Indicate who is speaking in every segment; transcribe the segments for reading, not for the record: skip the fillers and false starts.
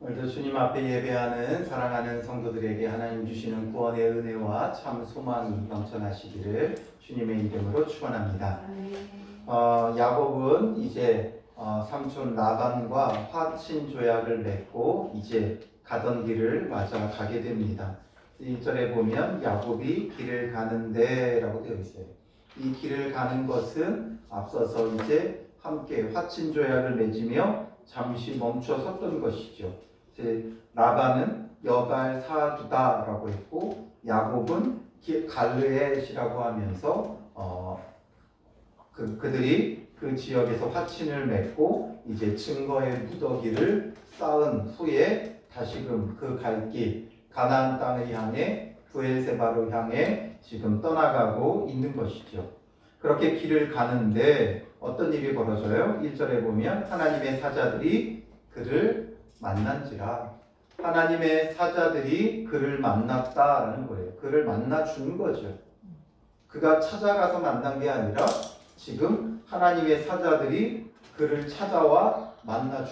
Speaker 1: 오늘도 주님 앞에 예배하는 사랑하는 성도들에게 하나님 주시는 구원의 은혜와 참 소망이 넘쳐나시기를 주님의 이름으로 축원합니다. 야곱은 이제 삼촌 라반과 화친 조약을 맺고 이제 가던 길을 맞아 가게 됩니다. 1절에 보면 야곱이 길을 가는데 라고 되어 있어요. 이 길을 가는 것은 앞서서 이제 함께 화친 조약을 맺으며 잠시 멈춰 섰던 것이죠. 라반은 여발 사두다라고 했고 야곱은 갈르엣이라고 하면서 그들이 그 지역에서 화친을 맺고 이제 증거의 무더기를 쌓은 후에 다시금 그 갈 길 가나안 땅을 향해 브엘세바로 향해 지금 떠나가고 있는 것이죠. 그렇게 길을 가는데 어떤 일이 벌어져요? 1절에 보면 하나님의 사자들이 그를 만난지라. 하나님의 사자들이 그를 만났다라는 거예요. 그를 만나 준 거죠. 그가 찾아가서 만난 게 아니라 지금 하나님의 사자들이 그를 찾아와 만나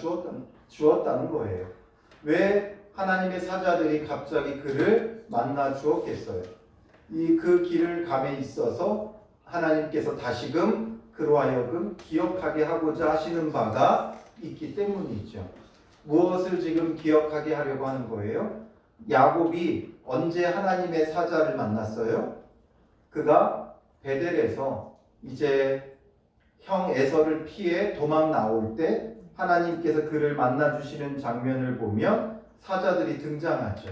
Speaker 1: 주었다는 거예요. 왜 하나님의 사자들이 갑자기 그를 만나 주었겠어요? 그 길을 감에 있어서 하나님께서 다시금 그로 하여금 기억하게 하고자 하시는 바가 있기 때문이죠. 무엇을 지금 기억하게 하려고 하는 거예요? 야곱이 언제 하나님의 사자를 만났어요? 그가 베델에서 이제 형 에서를 피해 도망 나올 때 하나님께서 그를 만나 주시는 장면을 보면 사자들이 등장하죠.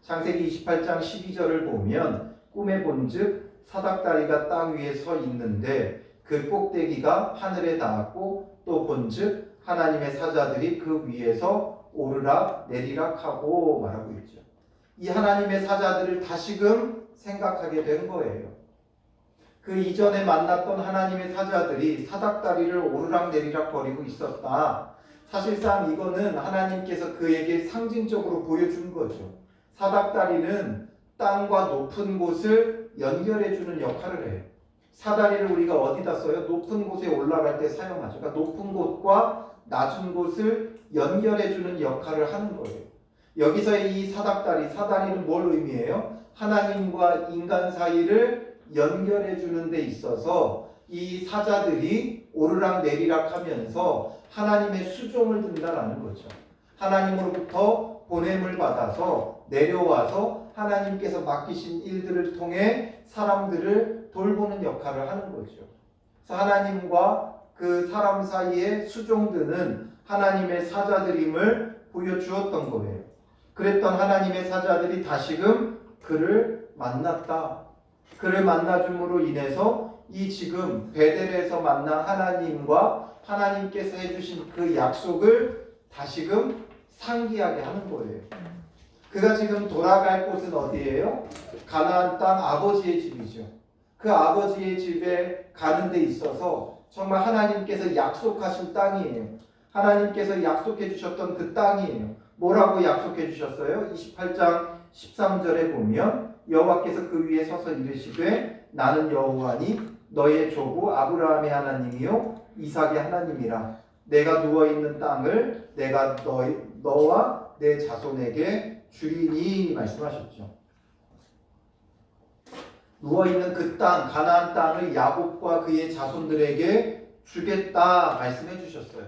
Speaker 1: 창세기 28장 12절을 보면 꿈에 본즉 사닥다리가 땅 위에 서 있는데 그 꼭대기가 하늘에 닿았고 또 본즉 하나님의 사자들이 그 위에서 오르락 내리락 하고 말하고 있죠. 이 하나님의 사자들을 다시금 생각하게 된 거예요. 그 이전에 만났던 하나님의 사자들이 사닥다리를 오르락 내리락 거리고 있었다. 사실상 이거는 하나님께서 그에게 상징적으로 보여준 거죠. 사닥다리는 땅과 높은 곳을 연결해주는 역할을 해요. 사다리를 우리가 어디다 써요? 높은 곳에 올라갈 때 사용하죠. 그러니까 높은 곳과 낮은 곳을 연결해주는 역할을 하는 거예요. 여기서의 이 사다리는 뭘 의미해요? 하나님과 인간 사이를 연결해주는 데 있어서 이 사자들이 오르락 내리락 하면서 하나님의 수종을 든다라는 거죠. 하나님으로부터 보냄을 받아서 내려와서 하나님께서 맡기신 일들을 통해 사람들을 돌보는 역할을 하는 거죠. 그래서 하나님과 그 사람 사이에 수종드는 하나님의 사자들임을 보여주었던 거예요. 그랬던 하나님의 사자들이 다시금 그를 만났다. 그를 만나줌으로 인해서 이 지금 베델에서 만난 하나님과 하나님께서 해주신 그 약속을 다시금 상기하게 하는 거예요. 그가 지금 돌아갈 곳은 어디예요? 가나안 땅 아버지의 집이죠. 그 아버지의 집에 가는 데 있어서 정말 하나님께서 약속하신 땅이에요. 하나님께서 약속해 주셨던 그 땅이에요. 뭐라고 약속해 주셨어요? 28장 13절에 보면 여호와께서 그 위에 서서 이르시되 나는 여호와니 너의 조부 아브라함의 하나님이요 이삭의 하나님이라. 내가 누워있는 땅을 내가 너와 내 자손에게 주리니 말씀하셨죠. 누워있는 그 땅, 가나안 땅을 야곱과 그의 자손들에게 주겠다 말씀해 주셨어요.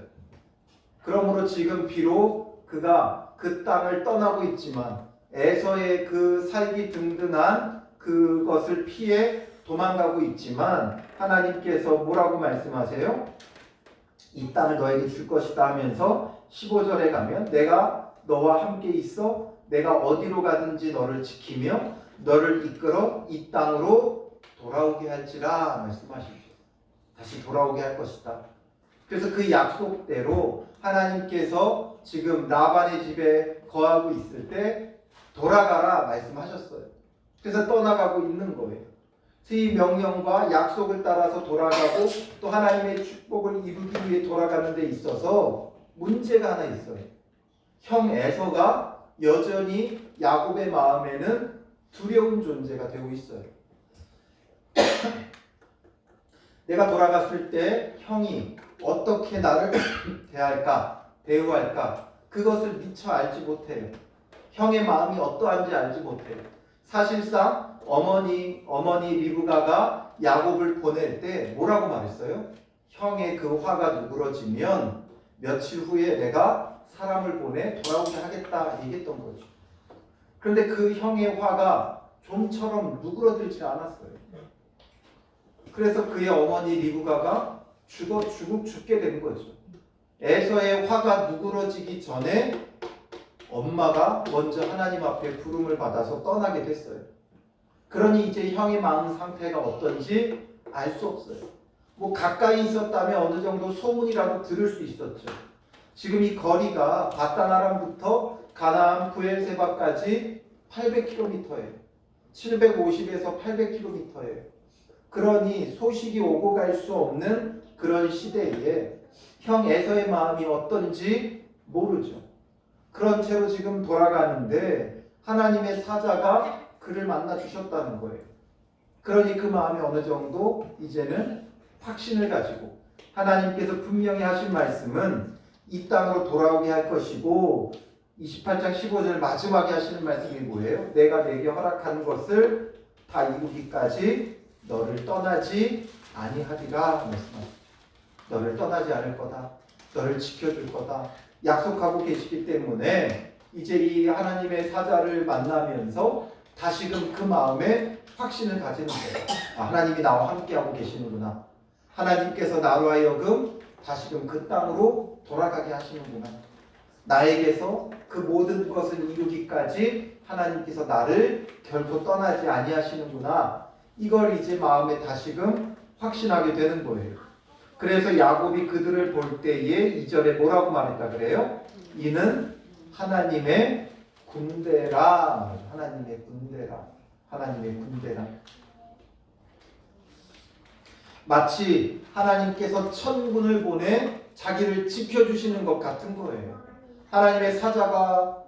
Speaker 1: 그러므로 지금 비록 그가 그 땅을 떠나고 있지만 에서의 그 살기 든든한 그것을 피해 도망가고 있지만 하나님께서 뭐라고 말씀하세요? 이 땅을 너에게 줄 것이다 하면서 15절에 가면 내가 너와 함께 있어 내가 어디로 가든지 너를 지키며 너를 이끌어 이 땅으로 돌아오게 할지라 말씀하십시오. 다시 돌아오게 할 것이다. 그래서 그 약속대로 하나님께서 지금 라반의 집에 거하고 있을 때 돌아가라 말씀하셨어요. 그래서 떠나가고 있는 거예요. 이 명령과 약속을 따라서 돌아가고 또 하나님의 축복을 이루기 위해 돌아가는 데 있어서 문제가 하나 있어요. 형 에서가 여전히 야곱의 마음에는 두려운 존재가 되고 있어요. 내가 돌아갔을 때 형이 어떻게 나를 대할까, 대우할까, 그것을 미처 알지 못해요. 형의 마음이 어떠한지 알지 못해요. 사실상 어머니 리브가가 야곱을 보낼 때 뭐라고 말했어요? 형의 그 화가 누그러지면 며칠 후에 내가 사람을 보내 돌아오게 하겠다 얘기했던 거죠. 그런데 그 형의 화가 좀처럼 누그러들지 않았어요. 그래서 그의 어머니 리브가가 죽게 된 거죠. 에서의 화가 누그러지기 전에 엄마가 먼저 하나님 앞에 부름을 받아서 떠나게 됐어요. 그러니 이제 형의 마음 상태가 어떤지 알 수 없어요. 뭐 가까이 있었다면 어느 정도 소문이라도 들을 수 있었죠. 지금 이 거리가 바단 아람부터 가나안 브엘세바까지 800km예요. 750에서 800km예요. 그러니 소식이 오고 갈 수 없는 그런 시대에 형 에서의 마음이 어떤지 모르죠. 그런 채로 지금 돌아가는데 하나님의 사자가 그를 만나 주셨다는 거예요. 그러니 그 마음이 어느 정도 이제는 확신을 가지고 하나님께서 분명히 하신 말씀은 이 땅으로 돌아오게 할 것이고 28장 15절 마지막에 하시는 말씀이 뭐예요? 내가 내게 허락한 것을 다 이루기까지 너를 떠나지 아니하리라 말씀하십니다. 너를 떠나지 않을 거다. 너를 지켜줄 거다. 약속하고 계시기 때문에 이제 이 하나님의 사자를 만나면서 다시금 그 마음에 확신을 가지는 거예요. 하나님이 나와 함께하고 계시는구나. 하나님께서 나로 하여금 다시금 그 땅으로 돌아가게 하시는구나. 나에게서 그 모든 것을 이루기까지 하나님께서 나를 결코 떠나지 아니하시는구나. 이걸 이제 마음에 다시금 확신하게 되는 거예요. 그래서 야곱이 그들을 볼 때에 2절에 뭐라고 말했다 그래요? 이는 하나님의 군대라. 하나님의 군대라. 하나님의 군대라. 마치 하나님께서 천군을 보내 자기를 지켜주시는 것 같은 거예요. 하나님의 사자가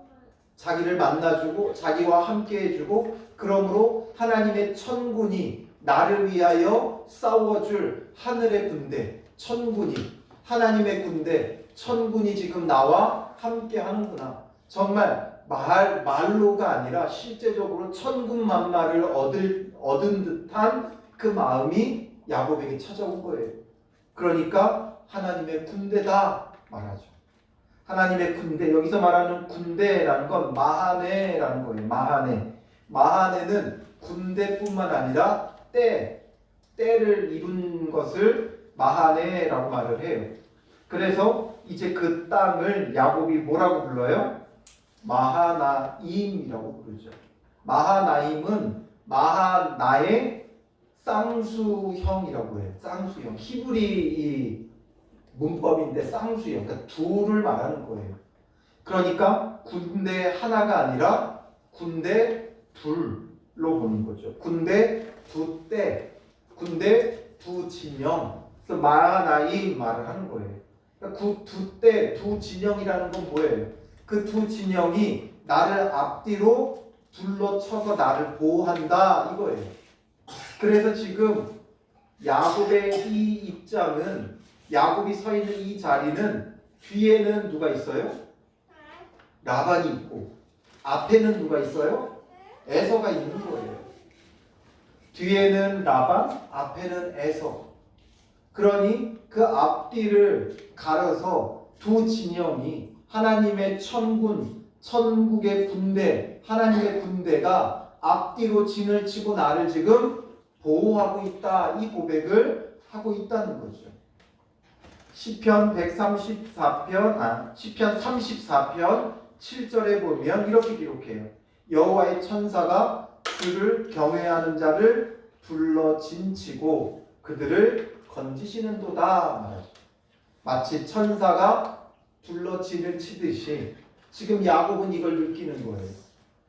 Speaker 1: 자기를 만나주고 자기와 함께 해주고 그러므로 하나님의 천군이 나를 위하여 싸워줄 하늘의 군대, 천군이, 하나님의 군대, 천군이 지금 나와 함께 하는구나. 정말 말로가 아니라 실제적으로 천군만마를 얻은 듯한 그 마음이 야곱에게 찾아온 거예요. 그러니까 하나님의 군대다 말하죠. 하나님의 군대, 여기서 말하는 군대라는 건 마하네라는 거예요. 마하네는 군대뿐만 아니라 때를 이룬 것을 마하네라고 말을 해요. 그래서 이제 그 땅을 야곱이 뭐라고 불러요? 마하나임이라고 부르죠. 마하나임은 마하나의 쌍수형이라고 해요. 쌍수형. 히브리 이 문법인데 쌍수형. 그러니까 둘을 말하는 거예요. 그러니까 군대 하나가 아니라 군대 둘로 보는 거죠. 군대 두 때, 군대 두 진영. 그래서 마하나임 말을 하는 거예요. 그러니까 그 두 때, 두 진영이라는 건 뭐예요? 그 두 진영이 나를 앞뒤로 둘러쳐서 나를 보호한다 이거예요. 그래서 지금 야곱의 이 입장은, 야곱이 서 있는 이 자리는 뒤에는 누가 있어요? 라반이 있고 앞에는 누가 있어요? 에서가 있는 거예요. 뒤에는 라반, 앞에는 에서. 그러니 그 앞뒤를 가려서 두 진영이 하나님의 천군, 천국의 군대, 하나님의 군대가 앞뒤로 진을 치고 나를 지금 보호하고 있다. 이 고백을 하고 있다는 거죠. 시편 34편 7절에 보면 이렇게 기록해요. 여호와의 천사가 그를 경외하는 자를 둘러 진치고 그들을 건지시는도다 말하죠. 마치 천사가 둘러 진을 치듯이 지금 야곱은 이걸 느끼는 거예요.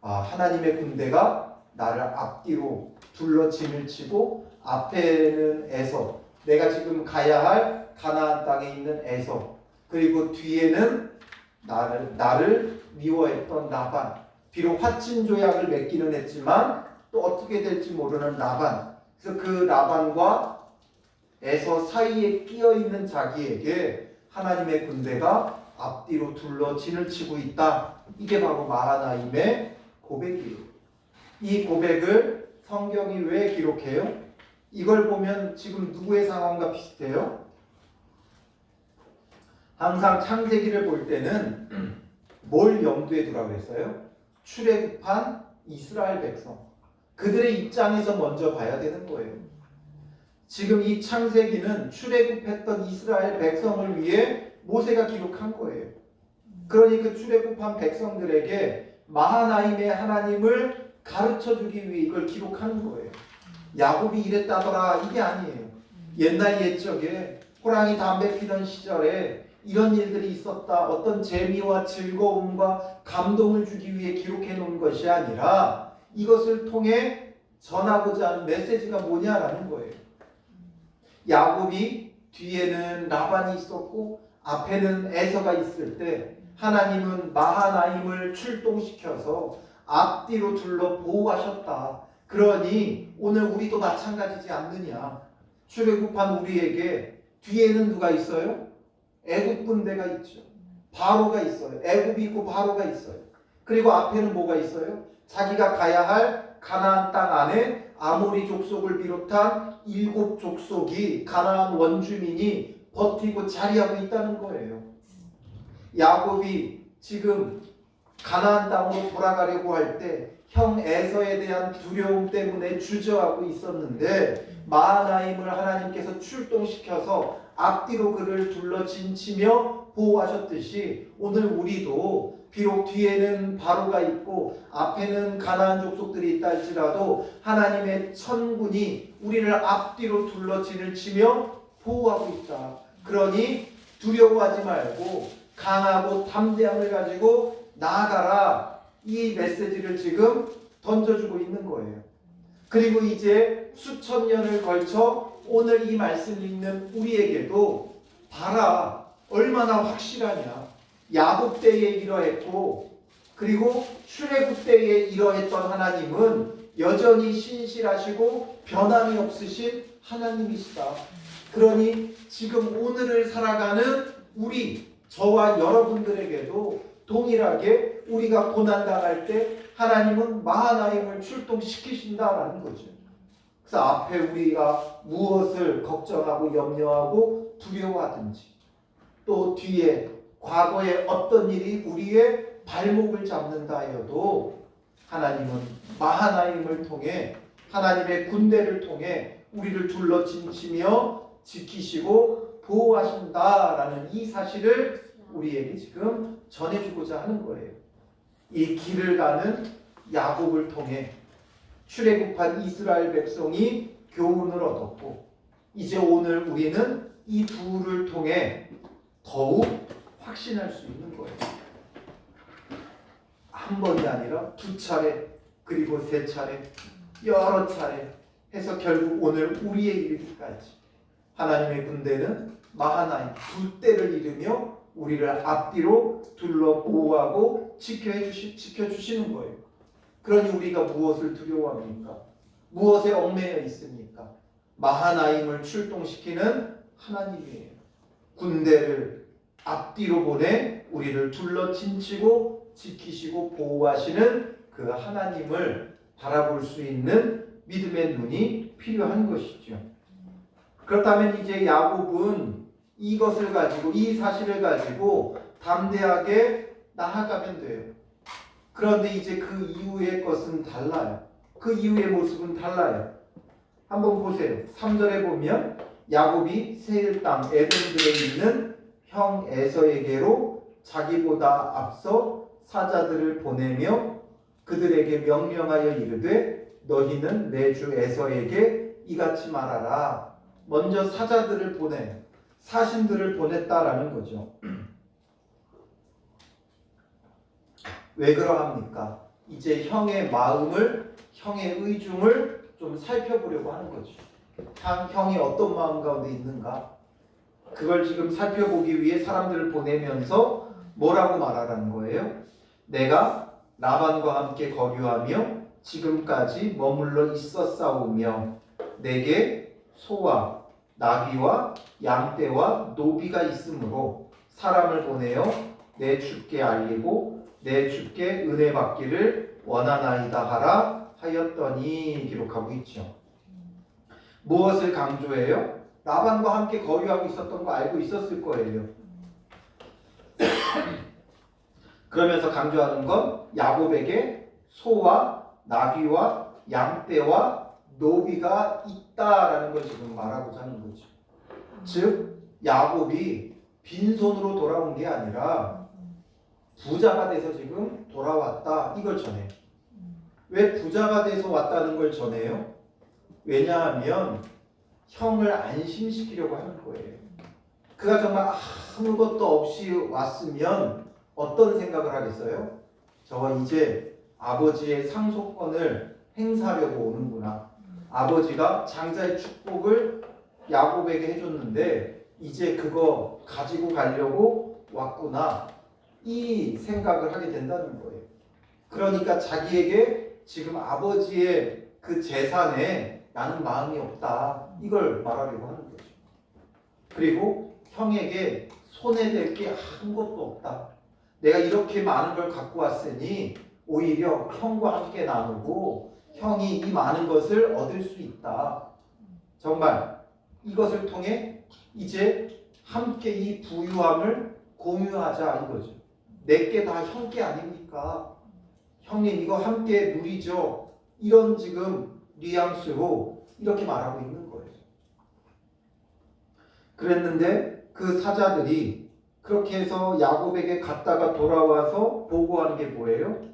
Speaker 1: 하나님의 군대가 나를 앞뒤로 둘러 진을 치고 앞에는 에서, 내가 지금 가야 할 가나안 땅에 있는 에서, 그리고 뒤에는 나를 미워했던 라반, 비록 화친 조약을 맺기는 했지만 또 어떻게 될지 모르는 라반. 그래서 그 라반과 에서 사이에 끼어 있는 자기에게 하나님의 군대가 앞뒤로 둘러 진을 치고 있다. 이게 바로 마하나임의 고백이에요. 이 고백을 성경이 왜 기록해요? 이걸 보면 지금 누구의 상황과 비슷해요? 항상 창세기를 볼 때는 뭘 염두에 두라고 했어요? 출애굽한 이스라엘 백성. 그들의 입장에서 먼저 봐야 되는 거예요. 지금 이 창세기는 출애굽했던 이스라엘 백성을 위해 모세가 기록한 거예요. 그러니 그 출애굽한 백성들에게 마하나임의 하나님을 가르쳐주기 위해 이걸 기록하는 거예요. 야곱이 이랬다더라 이게 아니에요. 옛날 옛적에 호랑이 담배 피던 시절에 이런 일들이 있었다. 어떤 재미와 즐거움과 감동을 주기 위해 기록해 놓은 것이 아니라 이것을 통해 전하고자 하는 메시지가 뭐냐라는 거예요. 야곱이 뒤에는 라반이 있었고 앞에는 에서가 있을 때 하나님은 마하나임을 출동시켜서 앞뒤로 둘러 보호하셨다. 그러니 오늘 우리도 마찬가지지 않느냐. 출애굽한 우리에게 뒤에는 누가 있어요? 애굽 군대가 있죠. 바로가 있어요. 애굽이 있고 바로가 있어요. 그리고 앞에는 뭐가 있어요? 자기가 가야 할 가나안 땅 안에 아모리 족속을 비롯한 7 족속이 가나안 원주민이 버티고 자리하고 있다는 거예요. 야곱이 지금 가나안 땅으로 돌아가려고 할 때 형 에서에 대한 두려움 때문에 주저하고 있었는데 마하나임을 하나님께서 출동시켜서 앞뒤로 그를 둘러 진치며 보호하셨듯이 오늘 우리도 비록 뒤에는 바로가 있고 앞에는 가나안 족속들이 있다 할지라도 하나님의 천군이 우리를 앞뒤로 둘러 진을 치며 보호하고 있다. 그러니 두려워하지 말고 강하고 담대함을 가지고 나아가라. 이 메시지를 지금 던져주고 있는 거예요. 그리고 이제 수천 년을 걸쳐 오늘 이 말씀을 읽는 우리에게도 봐라 얼마나 확실하냐. 야곱 때에 이러했고 그리고 출애굽 때에 이러했던 하나님은 여전히 신실하시고 변함이 없으신 하나님이시다. 그러니 지금 오늘을 살아가는 우리 저와 여러분들에게도 동일하게 우리가 고난당할 때 하나님은 마하나임을 출동시키신다라는 거죠. 그래서 앞에 우리가 무엇을 걱정하고 염려하고 두려워하든지 또 뒤에 과거에 어떤 일이 우리의 발목을 잡는다 하여도 하나님은 마하나임을 통해 하나님의 군대를 통해 우리를 둘러 진치며 지키시고 보호하신다라는 이 사실을 우리에게 지금 전해주고자 하는 거예요. 이 길을 가는 야곱을 통해 출애굽한 이스라엘 백성이 교훈을 얻었고 이제 오늘 우리는 이 둘을 통해 더욱 확신할 수 있는 거예요. 한 번이 아니라 2차례 그리고 3차례 여러 차례 해서 결국 오늘 우리의 이르기까지 하나님의 군대는 마하나임 2때를 이루며 우리를 앞뒤로 둘러 보호하고 지켜주시는 거예요. 그러니 우리가 무엇을 두려워합니까? 무엇에 얽매여 있습니까? 마하나임을 출동시키는 하나님이에요. 군대를 앞뒤로 보내 우리를 둘러 진치고 지키시고 보호하시는 그 하나님을 바라볼 수 있는 믿음의 눈이 필요한 것이죠. 그렇다면 이제 야곱은 이것을 가지고 이 사실을 가지고 담대하게 나아가면 돼요. 그런데 이제 그 이후의 것은 달라요. 그 이후의 모습은 달라요. 한번 보세요. 3절에 보면 야곱이 세일 땅 에돔들에 있는 형 에서에게로 자기보다 앞서 사자들을 보내며 그들에게 명령하여 이르되 너희는 내 주 에서에게 이같이 말하라. 먼저 사자들을 보내 사신들을 보냈다라는 거죠. 왜 그러합니까? 이제 형의 마음을 형의 의중을 좀 살펴보려고 하는 거죠. 형이 어떤 마음 가운데 있는가? 그걸 지금 살펴보기 위해 사람들을 보내면서 뭐라고 말하라는 거예요? 내가 라반과 함께 거류하며 지금까지 머물러 있었사오며 내게 소와 나귀와 양떼와 노비가 있으므로 사람을 보내어 내 주께 알리고 내 주께 은혜 받기를 원하나이다 하라 하였더니 기록하고 있죠. 무엇을 강조해요? 라반과 함께 거류하고 있었던 거 알고 있었을 거예요. 그러면서 강조하는 건 야곱에게 소와 나귀와 양떼와 노비가 있다라는 걸 지금 말하고자 하는 거죠. 즉 야곱이 빈손으로 돌아온 게 아니라 부자가 돼서 지금 돌아왔다 이걸 전해요. 왜 부자가 돼서 왔다는 걸 전해요? 왜냐하면 형을 안심시키려고 하는 거예요. 그가 정말 아무것도 없이 왔으면 어떤 생각을 하겠어요? 저가 이제 아버지의 상속권을 행사하려고 오는구나. 아버지가 장자의 축복을 야곱에게 해줬는데 이제 그거 가지고 가려고 왔구나. 이 생각을 하게 된다는 거예요. 그러니까 자기에게 지금 아버지의 그 재산에 나는 마음이 없다. 이걸 말하려고 하는 거죠. 그리고 형에게 손해될 게 아무것도 없다. 내가 이렇게 많은 걸 갖고 왔으니 오히려 형과 함께 나누고 형이 이 많은 것을 얻을 수 있다. 정말 이것을 통해 이제 함께 이 부유함을 공유하자 이거죠. 내게 다 형께 아닙니까? 형님 이거 함께 누리죠. 이런 지금 뉘앙스로 이렇게 말하고 있는 거예요. 그랬는데 그 사자들이 그렇게 해서 야곱에게 갔다가 돌아와서 보고하는 게 뭐예요?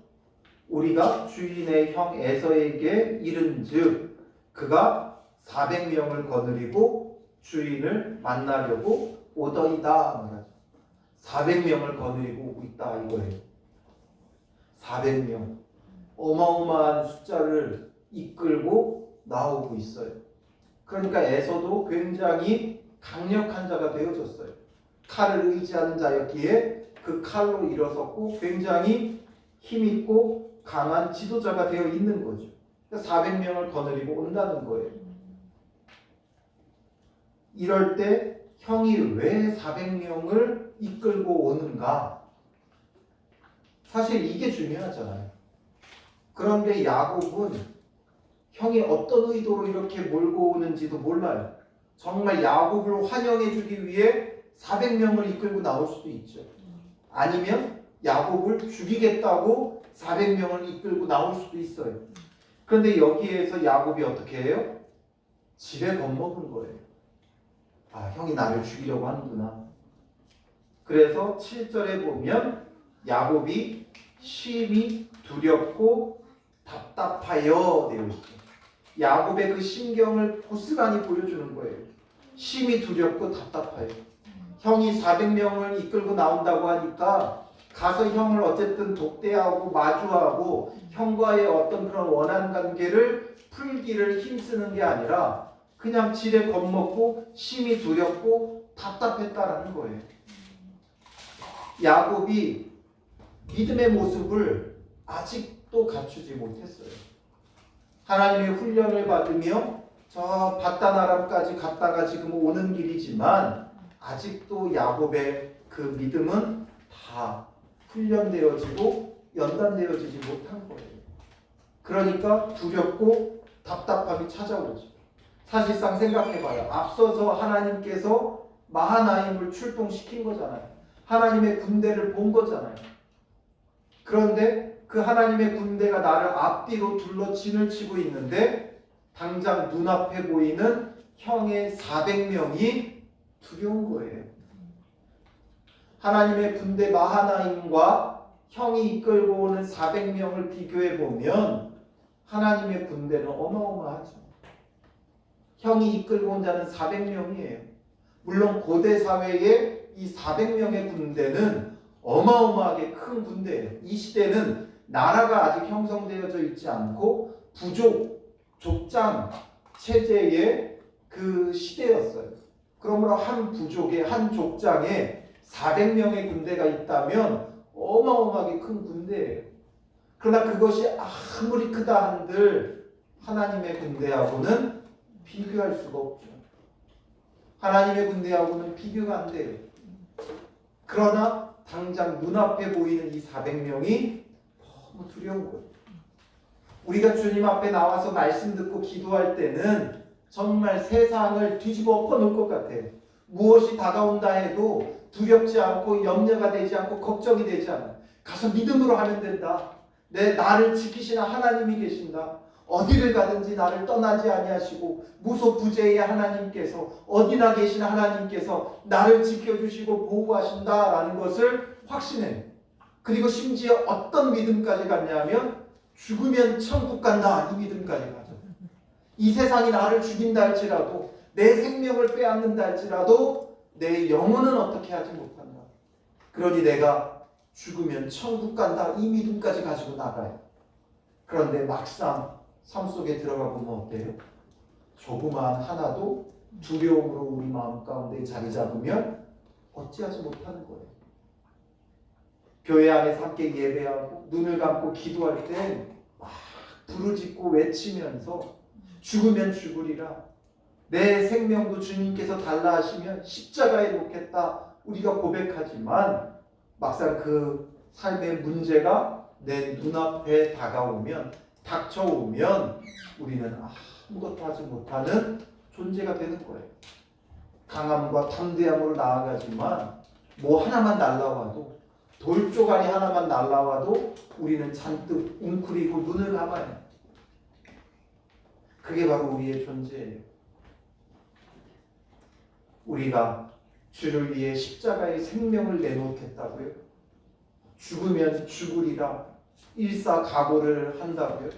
Speaker 1: 우리가 주인의 형 에서에게 이른즉 그가 400명을 거느리고 주인을 만나려고 오더이다. 400명을 거느리고 오고 있다 이거예요. 400명. 어마어마한 숫자를 이끌고 나오고 있어요. 그러니까 에서도 굉장히 강력한 자가 되어졌어요. 칼을 의지하는 자였기에 그 칼로 일어섰고 굉장히 힘있고 강한 지도자가 되어 있는 거죠. 400명을 거느리고 온다는 거예요. 이럴 때 형이 왜 400명을 이끌고 오는가? 사실 이게 중요하잖아요. 그런데 야곱은 형이 어떤 의도로 이렇게 몰고 오는지도 몰라요. 정말 야곱을 환영해 주기 위해 400명을 이끌고 나올 수도 있죠. 아니면 야곱을 죽이겠다고 400명을 이끌고 나올 수도 있어요. 그런데 여기에서 야곱이 어떻게 해요? 지레 겁먹은 거예요. 아, 형이 나를 죽이려고 하는구나. 그래서 7절에 보면 야곱이 심히 두렵고 답답하여 되어 있죠. 야곱의 그 심경을 고스란히 보여주는 거예요. 심히 두렵고 답답하여. 형이 400명을 이끌고 나온다고 하니까 가서 형을 어쨌든 독대하고 마주하고 형과의 어떤 그런 원한 관계를 풀기를 힘쓰는 게 아니라 그냥 지레 겁먹고 심히 두렵고 답답했다라는 거예요. 야곱이 믿음의 모습을 아직도 갖추지 못했어요. 하나님의 훈련을 받으며 저 바단 아람까지 갔다가 지금 오는 길이지만 아직도 야곱의 그 믿음은 다 훈련되어지고 연단되어지지 못한 거예요. 그러니까 두렵고 답답함이 찾아오죠. 사실상 생각해봐요. 앞서서 하나님께서 마하나임을 출동시킨 거잖아요. 하나님의 군대를 본 거잖아요. 그런데 그 하나님의 군대가 나를 앞뒤로 둘러 진을 치고 있는데 당장 눈앞에 보이는 형의 400명이 두려운 거예요. 하나님의 군대 마하나임과 형이 이끌고 오는 400명을 비교해 보면 하나님의 군대는 어마어마하죠. 형이 이끌고 온 자는 400명이에요. 물론 고대 사회에 이 400명의 군대는 어마어마하게 큰 군대예요. 이 시대는 나라가 아직 형성되어져 있지 않고 부족, 족장 체제의 그 시대였어요. 그러므로 한 부족에 한 족장에 400명의 군대가 있다면 어마어마하게 큰 군대예요. 그러나 그것이 아무리 크다 한들 하나님의 군대하고는 비교할 수가 없죠. 하나님의 군대하고는 비교가 안 돼요. 그러나 당장 눈앞에 보이는 이 400명이 너무 두려운 거예요. 우리가 주님 앞에 나와서 말씀 듣고 기도할 때는 정말 세상을 뒤집어 엎어놓을 것 같아요. 무엇이 다가온다 해도 두렵지 않고 염려가 되지 않고 걱정이 되지 않아요. 가서 믿음으로 하면 된다. 나를 지키시는 하나님이 계신다. 어디를 가든지 나를 떠나지 아니하시고 무소부재의 하나님께서 어디나 계신 하나님께서 나를 지켜주시고 보호하신다라는 것을 확신해요. 그리고 심지어 어떤 믿음까지 갔냐면 죽으면 천국 간다 이 믿음까지 가죠. 이 세상이 나를 죽인다 할지라도 내 생명을 빼앗는다 할지라도 내 영혼은 어떻게 하지 못한다. 그러니 내가 죽으면 천국 간다 이 믿음까지 가지고 나가요. 그런데 막상 삶 속에 들어가 보면 어때요? 조그마한 하나도 두려움으로 우리 마음 가운데 자리 잡으면 어찌하지 못하는 거예요. 교회 안에서 함께 예배하고 눈을 감고 기도할 때 막 부르짖고 외치면서 죽으면 죽으리라. 내 생명도 주님께서 달라 하시면 십자가에 놓겠다. 우리가 고백하지만 막상 그 삶의 문제가 내 눈앞에 다가오면 닥쳐오면 우리는 아무것도 하지 못하는 존재가 되는 거예요. 강함과 담대함으로 나아가지만 뭐 하나만 날라와도 돌조가리 하나만 날라와도 우리는 잔뜩 웅크리고 눈을 감아요. 그게 바로 우리의 존재예요. 우리가 주를 위해 십자가의 생명을 내놓겠다고요? 죽으면 죽으리라 일사각오를 한다고요?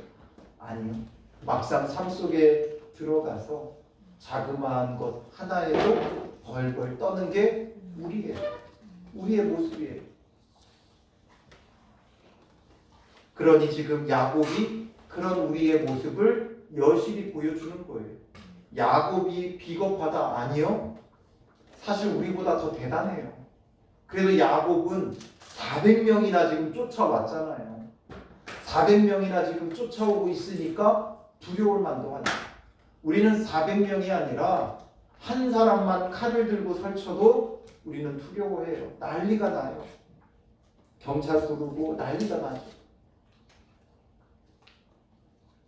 Speaker 1: 아니요. 막상 삶 속에 들어가서 자그마한 것 하나에도 벌벌 떠는 게 우리의 모습이에요. 그러니 지금 야곱이 그런 우리의 모습을 여실히 보여주는 거예요. 야곱이 비겁하다? 아니요. 사실 우리보다 더 대단해요. 그래도 야곱은 400명이나 지금 쫓아왔잖아요. 400명이나 지금 쫓아오고 있으니까 두려울 만도 하죠. 우리는 400명이 아니라 한 사람만 칼을 들고 설쳐도 우리는 두려워해요. 난리가 나요. 경찰 부르고 난리가 나죠.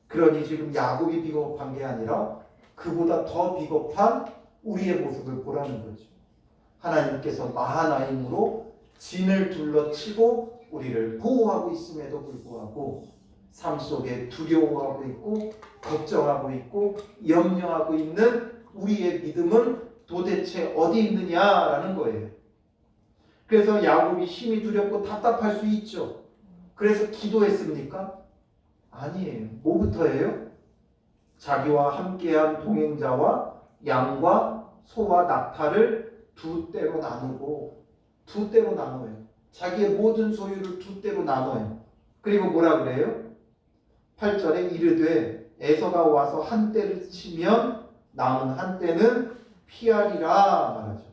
Speaker 1: 그러니 지금 야곱이 비겁한 게 아니라 그보다 더 비겁한 우리의 모습을 보라는 거죠. 하나님께서 마하나임으로 진을 둘러치고 우리를 보호하고 있음에도 불구하고 삶 속에 두려워하고 있고 걱정하고 있고 염려하고 있는 우리의 믿음은 도대체 어디 있느냐라는 거예요. 그래서 야곱이 힘이 두렵고 답답할 수 있죠. 그래서 기도했습니까? 아니에요. 뭐부터예요? 자기와 함께한 동행자와 양과 소와 낙타를 두 떼로 나눠요. 자기의 모든 소유를 두 떼로 나눠요. 그리고 뭐라 그래요? 8절에 이르되 에서가 와서 한 떼를 치면 남은 한 떼는 피하리라 말하죠.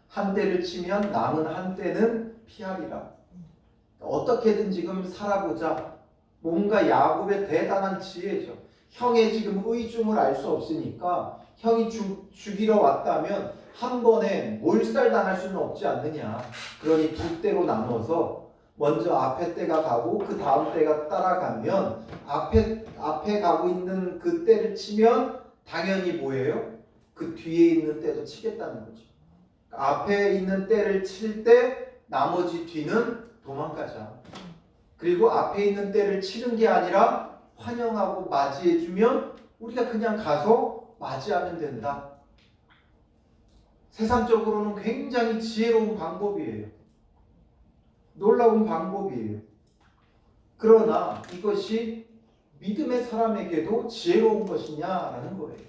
Speaker 1: 한 떼를 치면 남은 한 떼는 피하리라. 어떻게든 지금 살아보자. 뭔가 야곱의 대단한 지혜죠. 형의 지금 의중을 알 수 없으니까 형이 죽이러 왔다면 한 번에 몰살당할 수는 없지 않느냐. 그러니 두 떼로 나눠서 먼저 앞에 떼가 가고 그 다음 떼가 따라가면 앞에 가고 있는 그 떼를 치면 당연히 뭐예요? 그 뒤에 있는 떼도 치겠다는 거죠. 앞에 있는 떼를 칠 때 나머지 뒤는 도망가자. 그리고 앞에 있는 떼를 치는 게 아니라 환영하고 맞이해주면 우리가 그냥 가서 맞이하면 된다. 세상적으로는 굉장히 지혜로운 방법이에요. 놀라운 방법이에요. 그러나 이것이 믿음의 사람에게도 지혜로운 것이냐라는 거예요.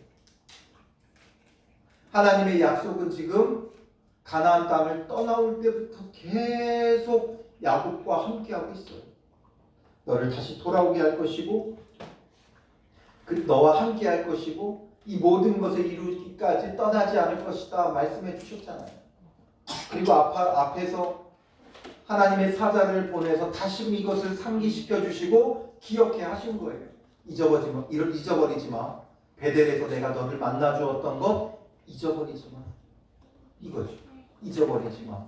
Speaker 1: 하나님의 약속은 지금 가나안 땅을 떠나올 때부터 계속 야곱과 함께하고 있어요. 너를 다시 돌아오게 할 것이고 너와 함께 할 것이고 이 모든 것을 이루기까지 떠나지 않을 것이다 말씀해 주셨잖아요. 그리고 앞에서 하나님의 사자를 보내서 다시 이것을 상기시켜 주시고 기억해 하신 거예요. 잊어버리지 마. 베델에서 내가 너를 만나 주었던 것 잊어버리지 마. 이거죠. 잊어버리지 마.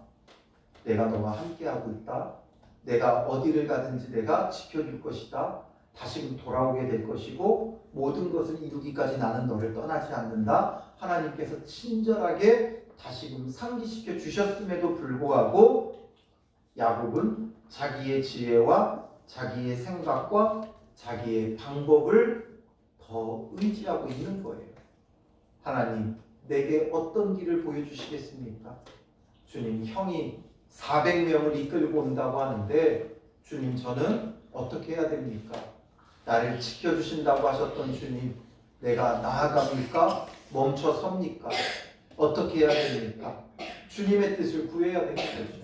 Speaker 1: 내가 너와 함께하고 있다. 내가 어디를 가든지 내가 지켜줄 것이다. 다시 돌아오게 될 것이고 모든 것을 이루기까지 나는 너를 떠나지 않는다. 하나님께서 친절하게 다시금 상기시켜 주셨음에도 불구하고 야곱은 자기의 지혜와 자기의 생각과 자기의 방법을 더 의지하고 있는 거예요. 하나님, 내게 어떤 길을 보여주시겠습니까? 주님, 형이 400명을 이끌고 온다고 하는데 주님, 저는 어떻게 해야 됩니까? 나를 지켜주신다고 하셨던 주님, 내가 나아갑니까? 멈춰 섭니까? 어떻게 해야 됩니까? 주님의 뜻을 구해야 되는 거죠.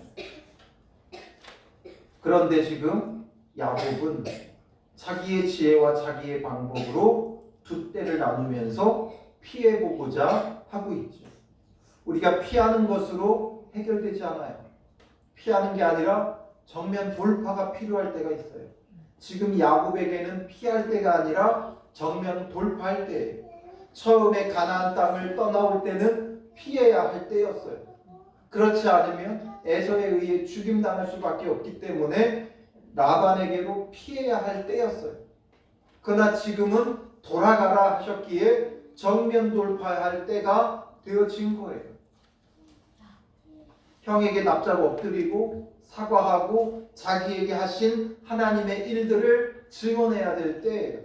Speaker 1: 그런데 지금 야곱은 자기의 지혜와 자기의 방법으로 두 떼를 나누면서 피해보고자 하고 있죠. 우리가 피하는 것으로 해결되지 않아요. 피하는 게 아니라 정면 돌파가 필요할 때가 있어요. 지금 야곱에게는 피할 때가 아니라 정면 돌파할 때예요. 처음에 가나안 땅을 떠나올 때는 피해야 할 때였어요. 그렇지 않으면 에서에 의해 죽임당할 수밖에 없기 때문에 라반에게로 피해야 할 때였어요. 그러나 지금은 돌아가라 하셨기에 정면 돌파할 때가 되어진 거예요. 형에게 납작 엎드리고 사과하고 자기에게 하신 하나님의 일들을 증언해야 될 때예요.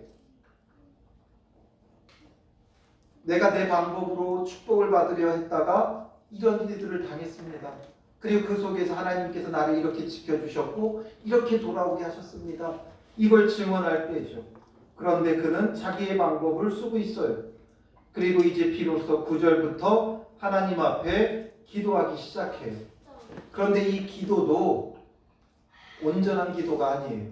Speaker 1: 내가 내 방법으로 축복을 받으려 했다가 이런 일들을 당했습니다. 그리고 그 속에서 하나님께서 나를 이렇게 지켜주셨고 이렇게 돌아오게 하셨습니다. 이걸 증언할 때죠. 그런데 그는 자기의 방법을 쓰고 있어요. 그리고 이제 비로소 9절부터 하나님 앞에 기도하기 시작해요. 그런데 이 기도도 온전한 기도가 아니에요.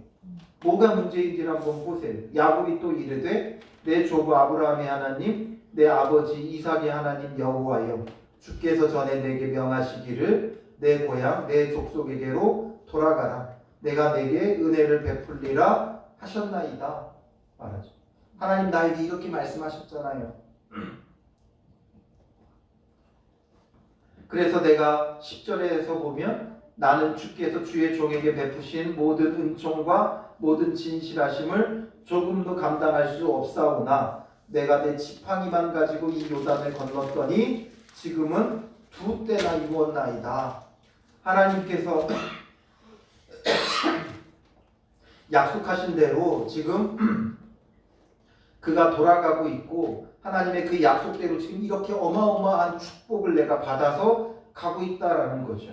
Speaker 1: 뭐가 문제인지를 한번 보세요. 야곱이 또 이르되 내 조부 아브라함의 하나님, 내 아버지 이삭의 하나님 여호와여, 주께서 전에 내게 명하시기를 내 고향 내 족속에게로 돌아가라. 내가 내게 은혜를 베풀리라 하셨나이다. 말하죠. 하나님 나에게 이렇게 말씀하셨잖아요. 그래서 내가 10절에서 보면 나는 주께서 주의 종에게 베푸신 모든 은총과 모든 진실하심을 조금도 감당할 수 없사오나 내가 내 지팡이만 가지고 이 요단을 건넜더니 지금은 두 때나 이루었나이다. 하나님께서 약속하신 대로 지금 그가 돌아가고 있고 하나님의 그 약속대로 지금 이렇게 어마어마한 축복을 내가 받아서 가고 있다라는 거죠.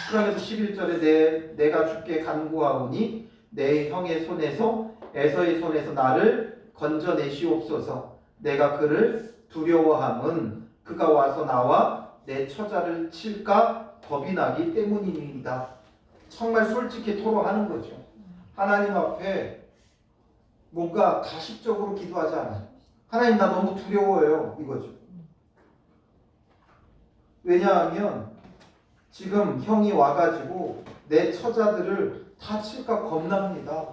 Speaker 1: 그러면서 11절에 내가 주께 간구하오니 내 형의 손에서 에서의 손에서 나를 건져내시옵소서. 내가 그를 두려워함은 그가 와서 나와 내 처자를 칠까 겁이 나기 때문입니다. 정말 솔직히 토로하는 거죠. 하나님 앞에 뭔가 가식적으로 기도하지 않아요. 하나님 나 너무 두려워요. 이거죠. 왜냐하면 지금 형이 와가지고 내 처자들을 다 칠까 겁납니다.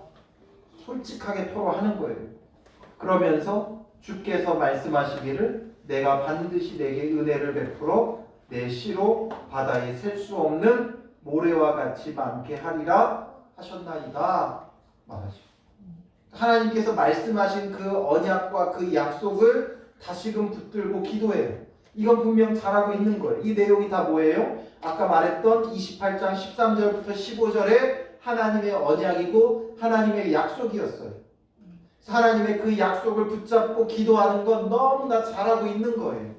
Speaker 1: 솔직하게 토로하는 거예요. 그러면서 주께서 말씀하시기를 내가 반드시 내게 은혜를 베풀어 내 시로 바다에 셀 수 없는 모래와 같이 많게 하리라 하셨나이다 말하죠. 하나님께서 말씀하신 그 언약과 그 약속을 다시금 붙들고 기도해요. 이건 분명 잘하고 있는 거예요. 이 내용이 다 뭐예요? 아까 말했던 28장 13절부터 15절에 하나님의 언약이고 하나님의 약속이었어요. 하나님의 그 약속을 붙잡고 기도하는 건 너무나 잘하고 있는 거예요.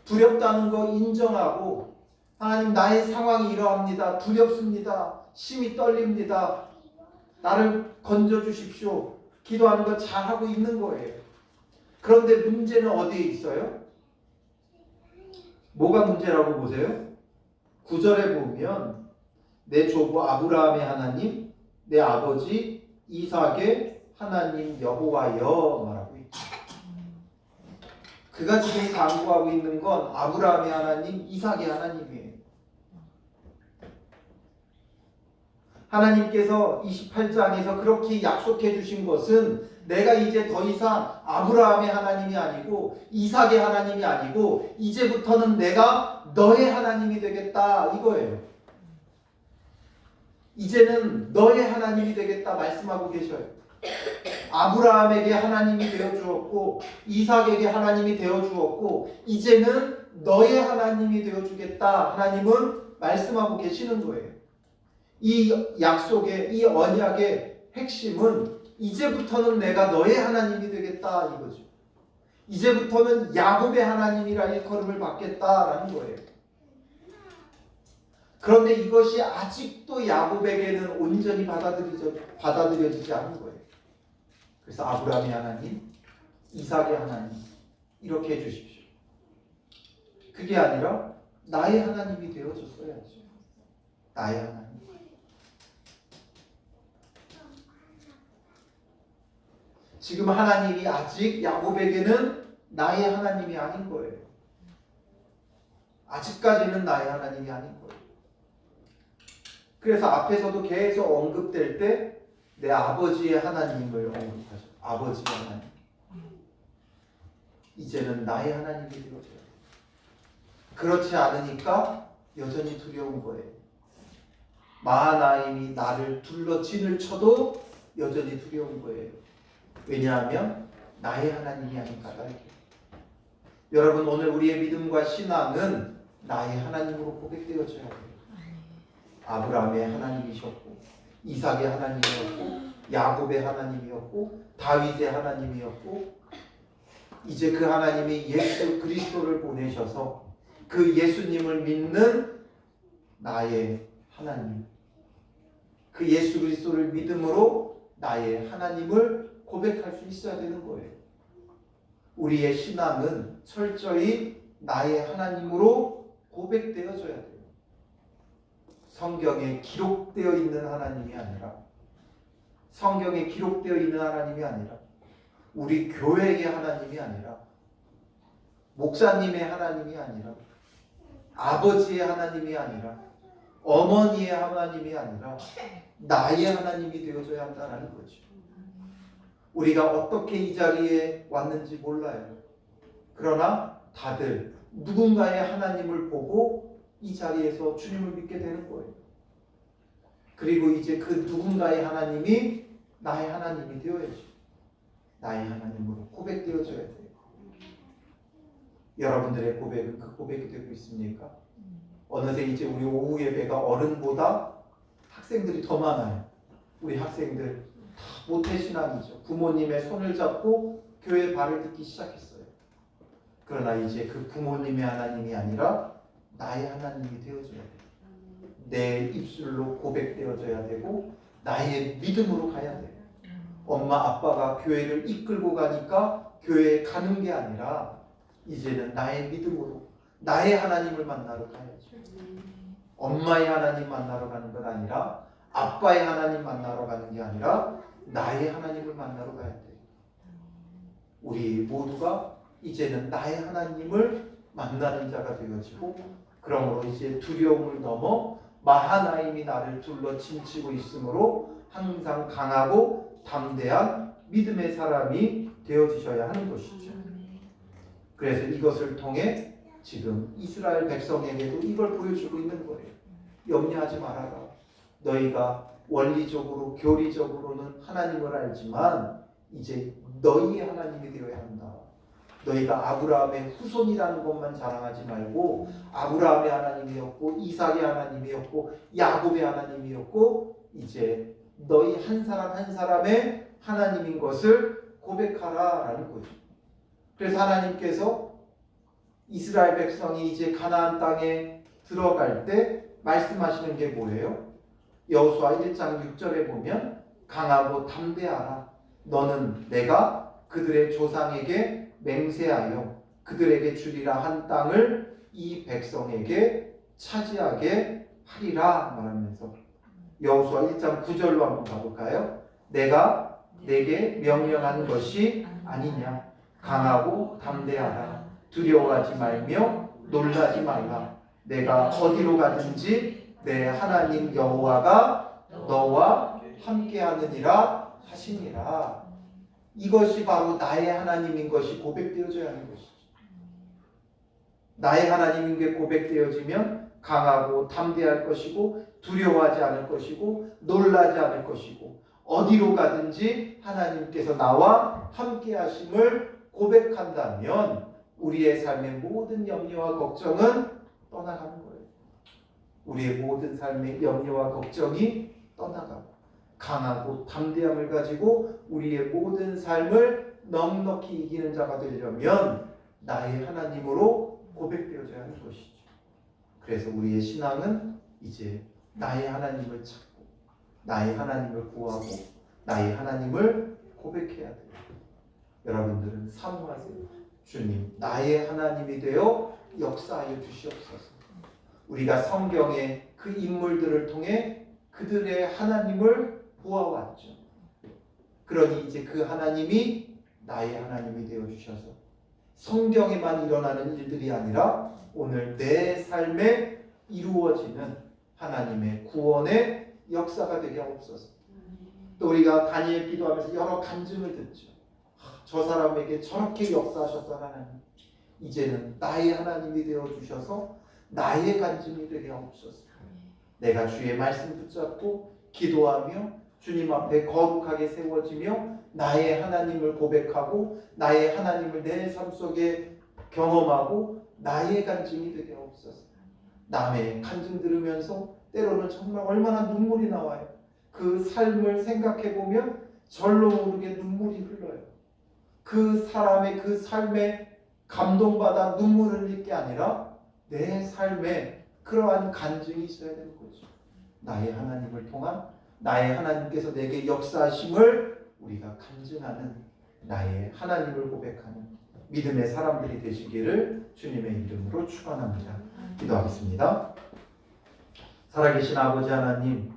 Speaker 1: 두렵다는 거 인정하고 하나님 나의 상황이 이러합니다. 두렵습니다. 심히 떨립니다. 나를 건져주십시오. 기도하는 거 잘하고 있는 거예요. 그런데 문제는 어디에 있어요? 뭐가 문제라고 보세요? 9절에 보면 내 조부 아브라함의 하나님, 내 아버지 이삭의 하나님 여호와여 말하고 있죠. 그가 지금 간구하고 있는 건 아브라함의 하나님, 이삭의 하나님이에요. 하나님께서 28장에서 그렇게 약속해 주신 것은 내가 이제 더 이상 아브라함의 하나님이 아니고 이삭의 하나님이 아니고 이제부터는 내가 너의 하나님이 되겠다 이거예요. 이제는 너의 하나님이 되겠다 말씀하고 계셔요. 아브라함에게 하나님이 되어 주었고 이삭에게 하나님이 되어 주었고 이제는 너의 하나님이 되어 주겠다 하나님은 말씀하고 계시는 거예요. 이 약속의 이 언약의 핵심은 이제부터는 내가 너의 하나님이 되겠다 이거죠. 이제부터는 야곱의 하나님이라 일컬음을 받겠다라는 거예요. 그런데 이것이 아직도 야곱에게는 온전히 받아들여지지 않은 거예요. 그래서 아브라함의 하나님, 이삭의 하나님 이렇게 해주십시오. 그게 아니라 나의 하나님이 되어줬어야죠. 나의 하나님. 지금 하나님이 아직 야곱에게는 나의 하나님이 아닌 거예요. 아직까지는 나의 하나님이 아닌 거예요. 그래서 앞에서도 계속 언급될 때 내 아버지의 하나님을 언급하죠. 아버지의 하나님. 이제는 나의 하나님이 되어져요. 그렇지 않으니까 여전히 두려운 거예요. 마하나임이 나를 둘러 진을 쳐도 여전히 두려운 거예요. 왜냐하면 나의 하나님이 아닌가 봐요. 여러분 오늘 우리의 믿음과 신앙은 나의 하나님으로 고백되어져야 돼요. 아브라함의 하나님이셨고 이삭의 하나님이었고 야곱의 하나님이었고 다윗의 하나님이었고 이제 그 하나님이 예수 그리스도를 보내셔서 그 예수님을 믿는 나의 하나님, 그 예수 그리스도를 믿음으로 나의 하나님을 고백할 수 있어야 되는 거예요. 우리의 신앙은 철저히 나의 하나님으로 고백되어져야 돼요. 성경에 기록되어 있는 하나님이 아니라 성경에 기록되어 있는 하나님이 아니라 우리 교회의 하나님이 아니라 목사님의 하나님이 아니라 아버지의 하나님이 아니라 어머니의 하나님이 아니라 나의 하나님이 되어줘야 한다는 거죠. 우리가 어떻게 이 자리에 왔는지 몰라요. 그러나 다들 누군가의 하나님을 보고 이 자리에서 주님을 믿게 되는 거예요. 그리고 이제 그 누군가의 하나님이 나의 하나님이 되어야죠. 나의 하나님으로 고백되어져야 돼요. 여러분들의 고백은 그 고백이 되고 있습니까? 어느새 이제 우리 오후 예배가 어른보다 학생들이 더 많아요. 우리 학생들 다 모태신앙이죠. 부모님의 손을 잡고 교회 발을 딛기 시작했어요. 그러나 이제 그 부모님의 하나님이 아니라 나의 하나님이 되어줘야 돼요. 내 입술로 고백되어져야 되고 나의 믿음으로 가야 돼요. 엄마 아빠가 교회를 이끌고 가니까 교회에 가는 게 아니라 이제는 나의 믿음으로 나의 하나님을 만나러 가야죠. 엄마의 하나님 만나러 가는 건 아니라 아빠의 하나님 만나러 가는 게 아니라 나의 하나님을 만나러 가야 돼요. 우리 모두가 이제는 나의 하나님을 만나는 자가 되어지고 그러므로 이제 두려움을 넘어 마하나임이 나를 둘러 침치고 있으므로 항상 강하고 담대한 믿음의 사람이 되어지셔야 하는 것이죠. 그래서 이것을 통해 지금 이스라엘 백성에게도 이걸 보여주고 있는 거예요. 염려하지 말아라. 너희가 원리적으로 교리적으로는 하나님을 알지만 이제 너희의 하나님이 되어야 한다. 너희가 아브라함의 후손이라는 것만 자랑하지 말고 아브라함의 하나님이었고 이삭의 하나님이었고 야곱의 하나님이었고 이제 너희 한 사람 한 사람의 하나님인 것을 고백하라라는 거죠. 그래서 하나님께서 이스라엘 백성이 이제 가나안 땅에 들어갈 때 말씀하시는 게 뭐예요? 여호수아 1장 6절에 보면 강하고 담대하라. 너는 내가 그들의 조상에게 맹세하여 그들에게 주리라 한 땅을 이 백성에게 차지하게 하리라 말하면서 여호수아 1장 9절로 한번 가볼까요? 내가 내게 명령한 것이 아니냐. 강하고 담대하라. 두려워하지 말며 놀라지 말라. 내가 어디로 가든지 내 하나님 여호와가 너와 함께하느니라 하시니라. 이것이 바로 나의 하나님인 것이 고백되어져야 하는 것이죠. 나의 하나님인 게 고백되어지면 강하고 담대할 것이고 두려워하지 않을 것이고 놀라지 않을 것이고 어디로 가든지 하나님께서 나와 함께 하심을 고백한다면 우리의 삶의 모든 염려와 걱정은 떠나가는 거예요. 우리의 모든 삶의 염려와 걱정이 떠나가고 강하고 담대함을 가지고 우리의 모든 삶을 넉넉히 이기는 자가 되려면 나의 하나님으로 고백되어져야 하는 것이죠. 그래서 우리의 신앙은 이제 나의 하나님을 찾고 나의 하나님을 구하고 나의 하나님을 고백해야 돼요. 여러분들은 사모하세요. 주님, 나의 하나님이 되어 역사하여 주시옵소서. 우리가 성경의 그 인물들을 통해 그들의 하나님을 보아왔죠. 그러니 이제 그 하나님이 나의 하나님이 되어 주셔서 성경에만 일어나는 일들이 아니라 오늘 내 삶에 이루어지는 하나님의 구원의 역사가 되게 하옵소서. 또 우리가 다니엘 기도하면서 여러 간증을 듣죠. 저 사람에게 저렇게 역사하셨던 하나님, 이제는 나의 하나님이 되어 주셔서 나의 간증이 되게 하옵소서. 내가 주의 말씀 붙잡고 기도하며 주님 앞에 거룩하게 세워지며 나의 하나님을 고백하고 나의 하나님을 내 삶 속에 경험하고 나의 간증이 되게 하옵소서. 남의 간증 들으면서 때로는 정말 얼마나 눈물이 나와요. 그 삶을 생각해 보면 절로 모르게 눈물이 흘러요. 그 사람의 그 삶에 감동받아 눈물을 흘릴 게 아니라 내 삶에 그러한 간증이 있어야 되는 거죠. 나의 하나님을 통한 나의 하나님께서 내게 역사하심을 우리가 간증하는 나의 하나님을 고백하는 믿음의 사람들이 되시기를 주님의 이름으로 축원합니다. 기도하겠습니다. 살아계신 아버지 하나님,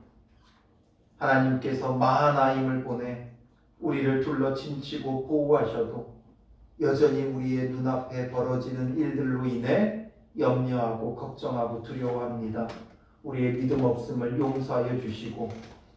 Speaker 1: 하나님께서 마하나임을 보내 우리를 둘러 침치고 보호하셔도 여전히 우리의 눈앞에 벌어지는 일들로 인해 염려하고 걱정하고 두려워합니다. 우리의 믿음 없음을 용서하여 주시고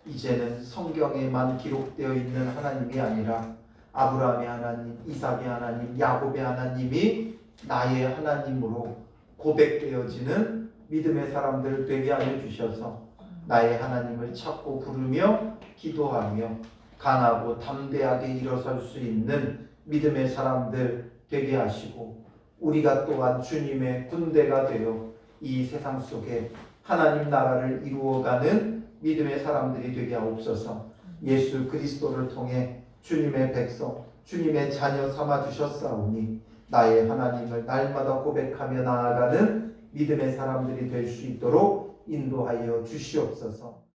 Speaker 1: 이제는 성경에만 기록되어 있는 하나님이 아니라 아브라함의 하나님, 이삭의 하나님, 야곱의 하나님이 나의 하나님으로 고백되어지는 믿음의 사람들 되게 하여 주셔서 나의 하나님을 찾고 부르며 기도하며 강하고 담대하게 일어설 수 있는 믿음의 사람들 되게 하시고 우리가 또한 주님의 군대가 되어 이 세상 속에 하나님 나라를 이루어가는 믿음의 사람들이 되게 하옵소서. 예수 그리스도를 통해 주님의 백성, 주님의 자녀 삼아 주셨사오니 나의 하나님을 날마다 고백하며 나아가는 믿음의 사람들이 될 수 있도록 인도하여 주시옵소서.